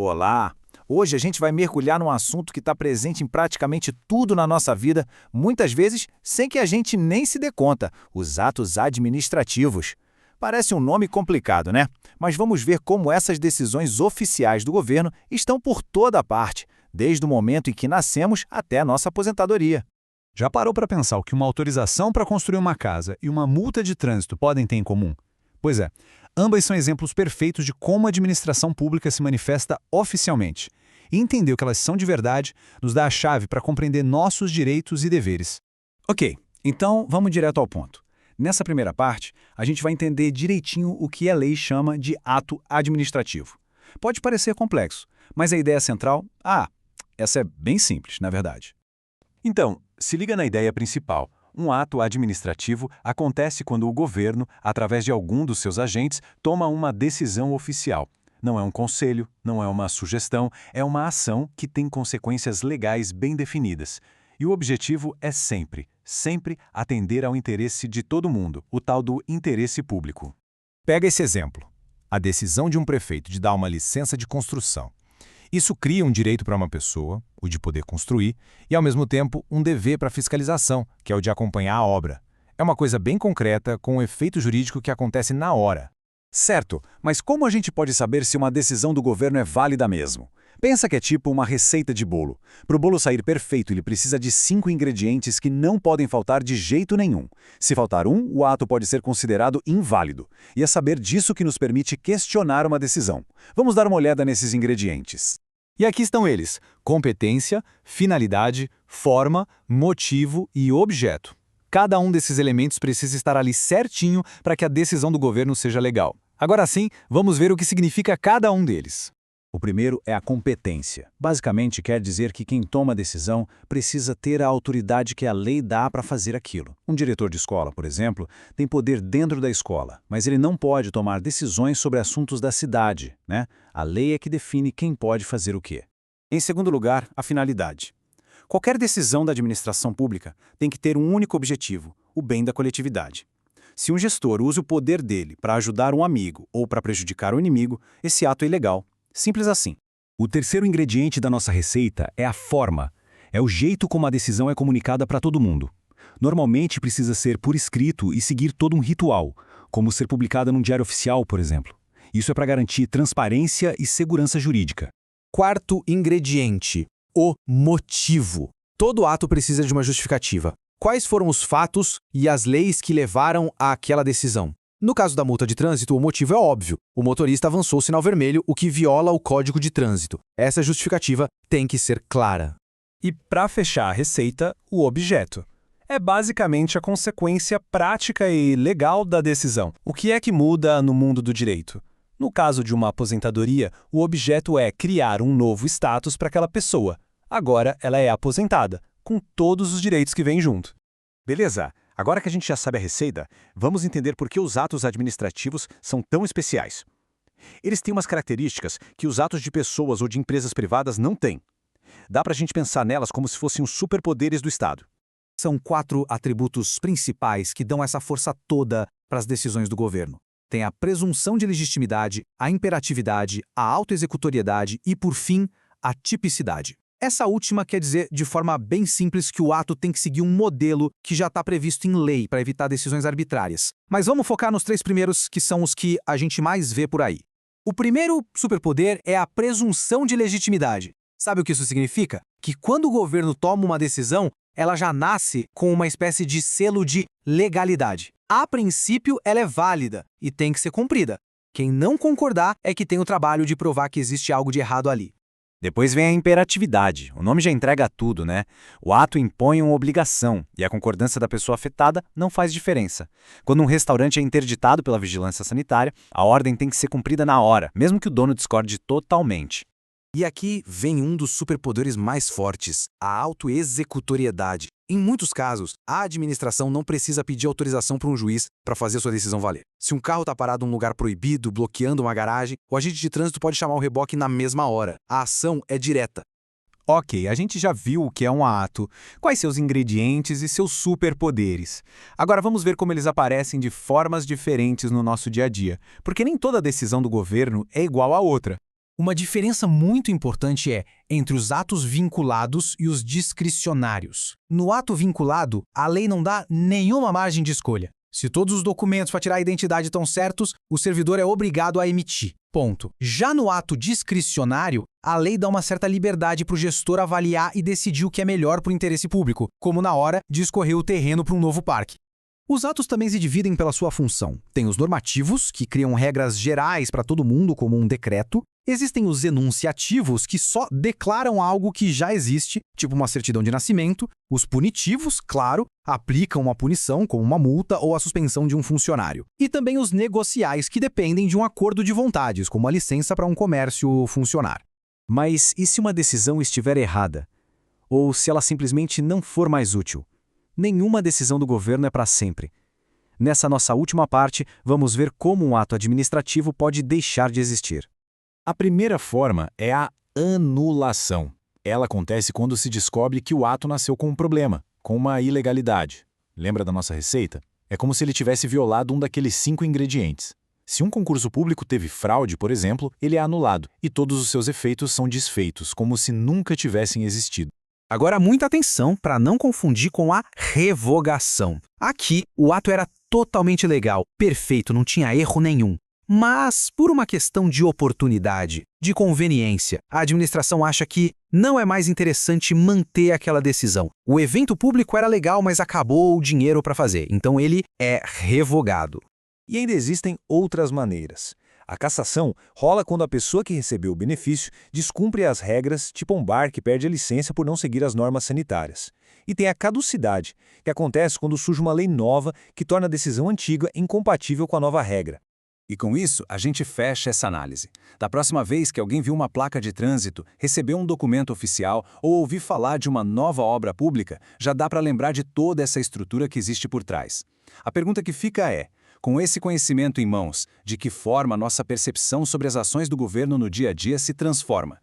Olá! Hoje a gente vai mergulhar num assunto que está presente em praticamente tudo na nossa vida, muitas vezes sem que a gente nem se dê conta: os atos administrativos. Parece um nome complicado, né? Mas vamos ver como essas decisões oficiais do governo estão por toda parte, desde o momento em que nascemos até a nossa aposentadoria. Já parou para pensar o que uma autorização para construir uma casa e uma multa de trânsito podem ter em comum? Pois é, ambas são exemplos perfeitos de como a administração pública se manifesta oficialmente. E entender o que elas são de verdade nos dá a chave para compreender nossos direitos e deveres. Ok, então vamos direto ao ponto. Nessa primeira parte, a gente vai entender direitinho o que a lei chama de ato administrativo. Pode parecer complexo, mas a ideia central, essa é bem simples, na verdade. Então, se liga na ideia principal. Um ato administrativo acontece quando o governo, através de algum dos seus agentes, toma uma decisão oficial. Não é um conselho, não é uma sugestão, é uma ação que tem consequências legais bem definidas. E o objetivo é sempre atender ao interesse de todo mundo, o tal do interesse público. Pega esse exemplo: a decisão de um prefeito de dar uma licença de construção. Isso cria um direito para uma pessoa, o de poder construir, e ao mesmo tempo um dever para fiscalização, que é o de acompanhar a obra. É uma coisa bem concreta, com um efeito jurídico que acontece na hora. Certo, mas como a gente pode saber se uma decisão do governo é válida mesmo? Pensa que é tipo uma receita de bolo. Para o bolo sair perfeito, ele precisa de 5 ingredientes que não podem faltar de jeito nenhum. Se faltar um, o ato pode ser considerado inválido. E é saber disso que nos permite questionar uma decisão. Vamos dar uma olhada nesses ingredientes. E aqui estão eles: competência, finalidade, forma, motivo e objeto. Cada um desses elementos precisa estar ali certinho para que a decisão do governo seja legal. Agora sim, vamos ver o que significa cada um deles. O primeiro é a competência. Basicamente quer dizer que quem toma a decisão precisa ter a autoridade que a lei dá para fazer aquilo. Um diretor de escola, por exemplo, tem poder dentro da escola, mas ele não pode tomar decisões sobre assuntos da cidade, né? A lei é que define quem pode fazer o quê. Em segundo lugar, a finalidade. Qualquer decisão da administração pública tem que ter um único objetivo: o bem da coletividade. Se um gestor usa o poder dele para ajudar um amigo ou para prejudicar o inimigo, esse ato é ilegal. Simples assim. O terceiro ingrediente da nossa receita é a forma. É o jeito como a decisão é comunicada para todo mundo. Normalmente precisa ser por escrito e seguir todo um ritual, como ser publicada num diário oficial, por exemplo. Isso é para garantir transparência e segurança jurídica. Quarto ingrediente: o motivo. Todo ato precisa de uma justificativa. Quais foram os fatos e as leis que levaram àquela decisão? No caso da multa de trânsito, o motivo é óbvio. O motorista avançou o sinal vermelho, o que viola o Código de Trânsito. Essa justificativa tem que ser clara. E para fechar a receita, o objeto. É basicamente a consequência prática e legal da decisão. O que é que muda no mundo do direito? No caso de uma aposentadoria, o objeto é criar um novo status para aquela pessoa. Agora ela é aposentada, com todos os direitos que vêm junto. Beleza, agora que a gente já sabe a receita, vamos entender por que os atos administrativos são tão especiais. Eles têm umas características que os atos de pessoas ou de empresas privadas não têm. Dá pra gente pensar nelas como se fossem os superpoderes do Estado. São 4 atributos principais que dão essa força toda para as decisões do governo. Tem a presunção de legitimidade, a imperatividade, a autoexecutoriedade e, por fim, a tipicidade. Essa última quer dizer, de forma bem simples, que o ato tem que seguir um modelo que já está previsto em lei para evitar decisões arbitrárias. Mas vamos focar nos 3 primeiros, que são os que a gente mais vê por aí. O primeiro superpoder é a presunção de legitimidade. Sabe o que isso significa? Que quando o governo toma uma decisão, ela já nasce com uma espécie de selo de legalidade. A princípio, ela é válida e tem que ser cumprida. Quem não concordar é que tem o trabalho de provar que existe algo de errado ali. Depois vem a imperatividade. O nome já entrega tudo, né? O ato impõe uma obrigação e a concordância da pessoa afetada não faz diferença. Quando um restaurante é interditado pela vigilância sanitária, a ordem tem que ser cumprida na hora, mesmo que o dono discorde totalmente. E aqui vem um dos superpoderes mais fortes, a autoexecutoriedade. Em muitos casos, a administração não precisa pedir autorização para um juiz para fazer sua decisão valer. Se um carro está parado em um lugar proibido, bloqueando uma garagem, o agente de trânsito pode chamar o reboque na mesma hora. A ação é direta. Ok, a gente já viu o que é um ato, quais seus ingredientes e seus superpoderes. Agora vamos ver como eles aparecem de formas diferentes no nosso dia a dia, porque nem toda decisão do governo é igual à outra. Uma diferença muito importante é entre os atos vinculados e os discricionários. No ato vinculado, a lei não dá nenhuma margem de escolha. Se todos os documentos para tirar a identidade estão certos, o servidor é obrigado a emitir. Ponto. Já no ato discricionário, a lei dá uma certa liberdade para o gestor avaliar e decidir o que é melhor para o interesse público, como na hora de escorrer o terreno para um novo parque. Os atos também se dividem pela sua função. Tem os normativos, que criam regras gerais para todo mundo, como um decreto. Existem os enunciativos, que só declaram algo que já existe, tipo uma certidão de nascimento. Os punitivos, claro, aplicam uma punição, como uma multa ou a suspensão de um funcionário. E também os negociais, que dependem de um acordo de vontades, como a licença para um comércio funcionar. Mas e se uma decisão estiver errada? Ou se ela simplesmente não for mais útil? Nenhuma decisão do governo é para sempre. Nessa nossa última parte, vamos ver como um ato administrativo pode deixar de existir. A primeira forma é a anulação. Ela acontece quando se descobre que o ato nasceu com um problema, com uma ilegalidade. Lembra da nossa receita? É como se ele tivesse violado um daqueles 5 ingredientes. Se um concurso público teve fraude, por exemplo, ele é anulado e todos os seus efeitos são desfeitos, como se nunca tivessem existido. Agora, muita atenção para não confundir com a revogação. Aqui, o ato era totalmente legal, perfeito, não tinha erro nenhum. Mas, por uma questão de oportunidade, de conveniência, a administração acha que não é mais interessante manter aquela decisão. O evento público era legal, mas acabou o dinheiro para fazer, então ele é revogado. E ainda existem outras maneiras. A cassação rola quando a pessoa que recebeu o benefício descumpre as regras, tipo um bar que perde a licença por não seguir as normas sanitárias. E tem a caducidade, que acontece quando surge uma lei nova que torna a decisão antiga incompatível com a nova regra. E com isso, a gente fecha essa análise. Da próxima vez que alguém viu uma placa de trânsito, recebeu um documento oficial ou ouvir falar de uma nova obra pública, já dá para lembrar de toda essa estrutura que existe por trás. A pergunta que fica é: com esse conhecimento em mãos, de que forma nossa percepção sobre as ações do governo no dia a dia se transforma?